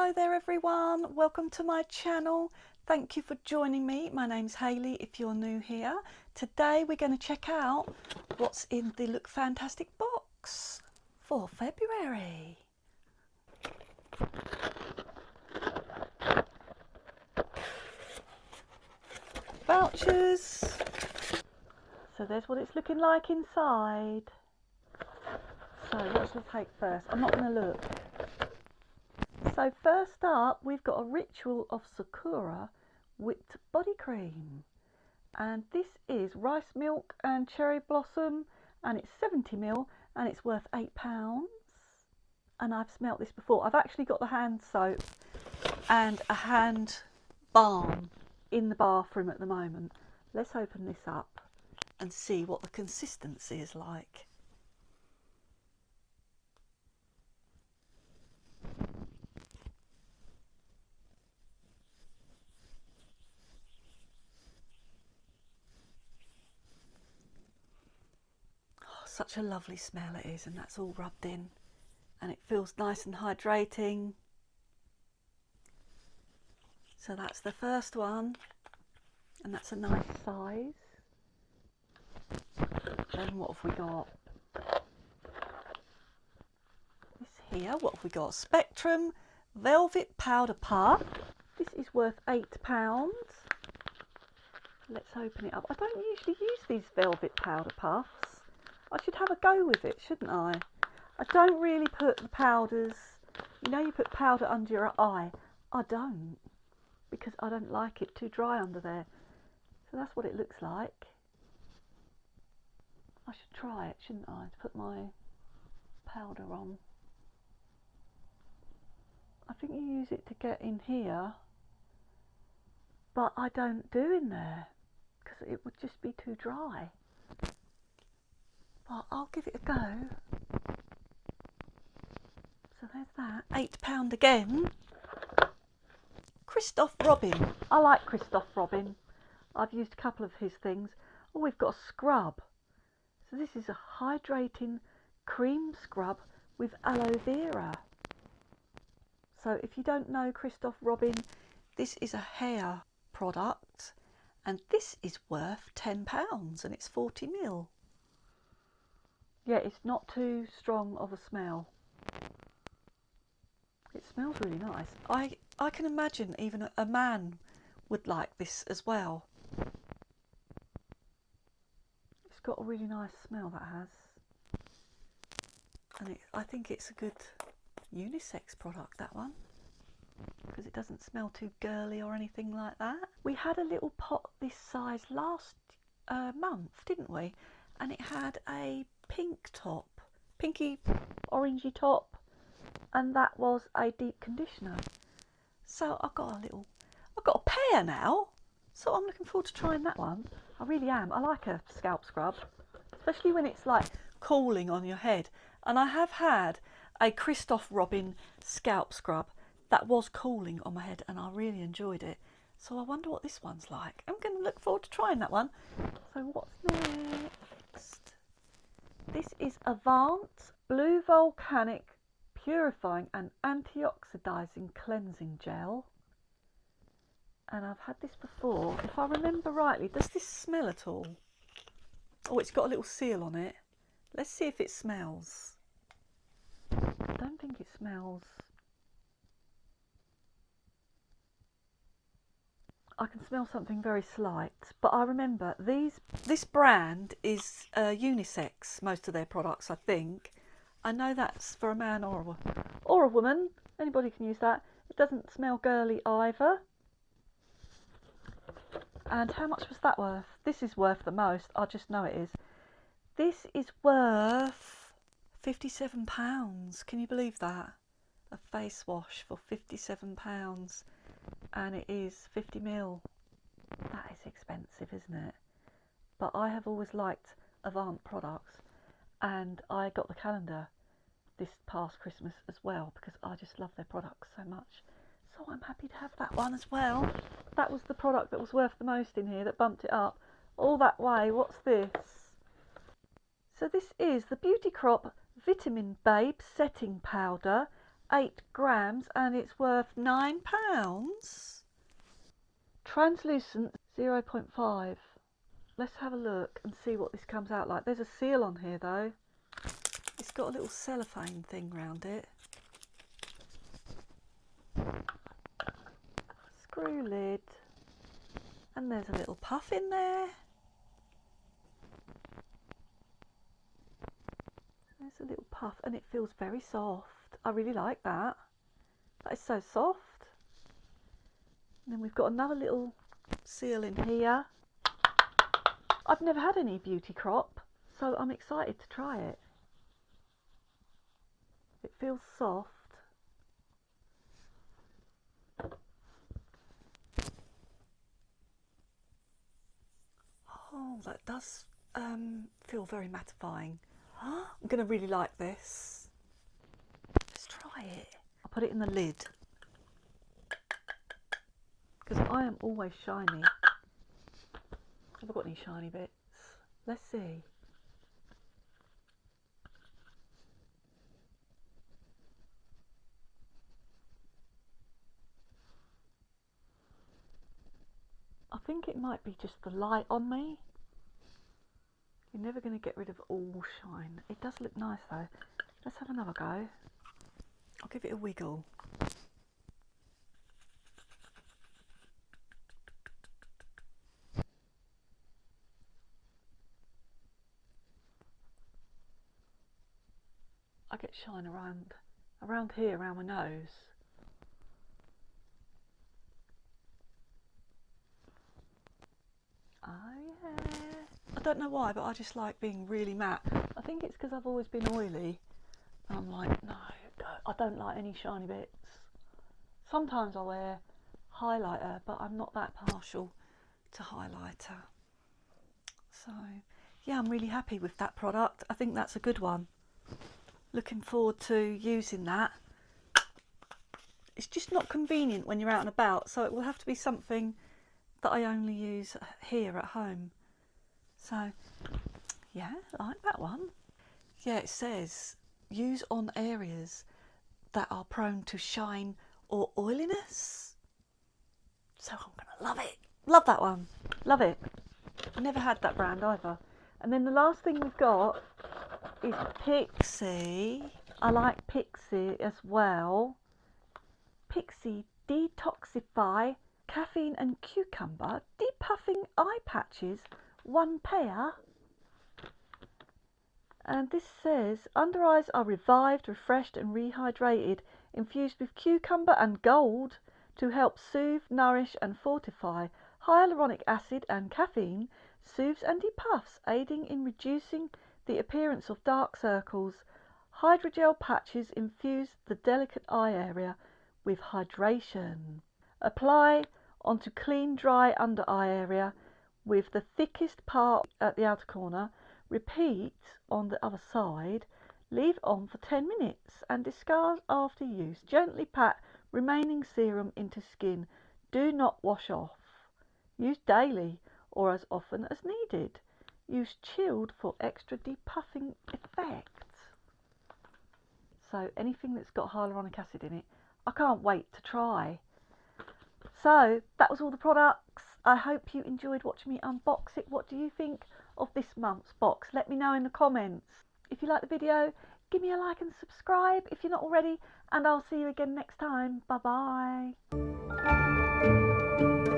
Hello there everyone, welcome to my channel. Thank you for joining me. My name's Hayley if you're new here. Today we're going to check out what's in the Lookfantastic box for February. Vouchers. So there's what it's looking like inside. So what shall I take first? I'm not going to look. So first up, we've got a Ritual of Sakura whipped body cream, and this is rice milk and cherry blossom, and it's 70ml and it's worth £8. And I've smelt this before. I've actually got the hand soap and a hand balm in the bathroom at the moment. Let's open this up and see what the consistency is like. Such a lovely smell it is, and that's all rubbed in and it feels nice and hydrating. So that's the first one, and that's a nice size. Then what have we got? This here, what have we got? Spectrum Velvet Powder Puff. This is worth £8. Let's open it up. I don't usually use these velvet powder puffs. I should have a go with it, shouldn't I? I don't really put the powders, you know, you put powder under your eye. I don't, because I don't like it too dry under there. So that's what it looks like. I should try it, shouldn't I, to put my powder on. I think you use it to get in here, but I don't do in there, because it would just be too dry. But I'll give it a go. So there's that. £8 again. Christophe Robin. I like Christophe Robin. I've used a couple of his things. Oh, we've got a scrub. So this is a hydrating cream scrub with aloe vera. So if you don't know Christophe Robin, this is a hair product, and this is worth £10 and it's 40ml. Yeah, it's not too strong of a smell. It smells really nice. I can imagine even a man would like this as well. It's got a really nice smell, that has. And I think it's a good unisex product, that one, because it doesn't smell too girly or anything like that. We had a little pot this size last month, didn't we? And it had a pink top, pinky orangey top, and that was a deep conditioner. So I've got a pair now, so I'm looking forward to trying that one. I really am. I like a scalp scrub, especially when it's like cooling on your head. And I have had a Christophe Robin scalp scrub that was cooling on my head and I really enjoyed it. So I wonder what this one's like. I'm going to look forward to trying that one. So what's next? This is Avant Blue Volcanic Purifying and Antioxidising Cleansing Gel. And I've had this before. If I remember rightly, does this smell at all? Oh, it's got a little seal on it. Let's see if it smells. I don't think it smells. I can smell something very slight, but I remember this brand is unisex, most of their products, I think. I know that's for a man or a woman. Anybody can use that. It doesn't smell girly either. And how much was that worth? This is worth the most. I just know it is. This is worth £57. Can you believe that? A face wash for £57. And it is 50ml. That is expensive, isn't it? But I have always liked Avant products, and I got the calendar this past Christmas as well because I just love their products so much. So I'm happy to have that one as well. That was the product that was worth the most in here that bumped it up all that way. What's this? So this is the Beauty Crop Vitamin Babe Setting Powder, 8 grams and it's worth £9. Translucent 0.5. Let's have a look and see what this comes out like. There's a seal on here though. It's got a little cellophane thing round it. Screw lid. And there's a little puff in there. There's a little puff and it feels very soft. I really like that. That is so soft. And then we've got another little seal in here. I've never had any beauty crop, so I'm excited to try it. It feels soft. Oh, that does feel very mattifying. I'm going to really like this. Let's try it. I'll put it in the lid because I am always shiny. Have I got any shiny bits? Let's see. I think it might be just the light on me. You're never going to get rid of all shine. It does look nice though. Let's have another go. I'll give it a wiggle. I get shine around here, around my nose. Oh yeah. I don't know why, but I just like being really matte. I think it's because I've always been oily. And I'm like, no, I don't like any shiny bits. Sometimes I wear highlighter, but I'm not that partial to highlighter. So yeah, I'm really happy with that product. I think that's a good one. Looking forward to using that. It's just not convenient when you're out and about, so it will have to be something that I only use here at home. So yeah, I like that one. Yeah, it says use on areas that are prone to shine or oiliness. So I'm gonna love it. Love that one. Love it. Never had that brand either. And then the last thing we've got is PIXI. I like PIXI as well. PIXI DetoxifEYE Caffeine and Cucumber Depuffing Eye Patches, 1 pair. And this says under eyes are revived, refreshed and rehydrated, infused with cucumber and gold to help soothe, nourish and fortify. Hyaluronic acid and caffeine soothes and depuffs, aiding in reducing the appearance of dark circles. Hydrogel patches infuse the delicate eye area with hydration. Apply onto clean, dry under eye area with the thickest part at the outer corner. Repeat on the other side. Leave on for 10 minutes and discard after use. Gently pat remaining serum into skin. Do not wash off. Use daily or as often as needed. Use chilled for extra depuffing effect. So anything that's got hyaluronic acid in it, I can't wait to try. So that was all the products. I hope you enjoyed watching me unbox it. What do you think of this month's box? Let me know in the comments. If you like the video, give me a like and subscribe if you're not already, and I'll see you again next time. Bye bye.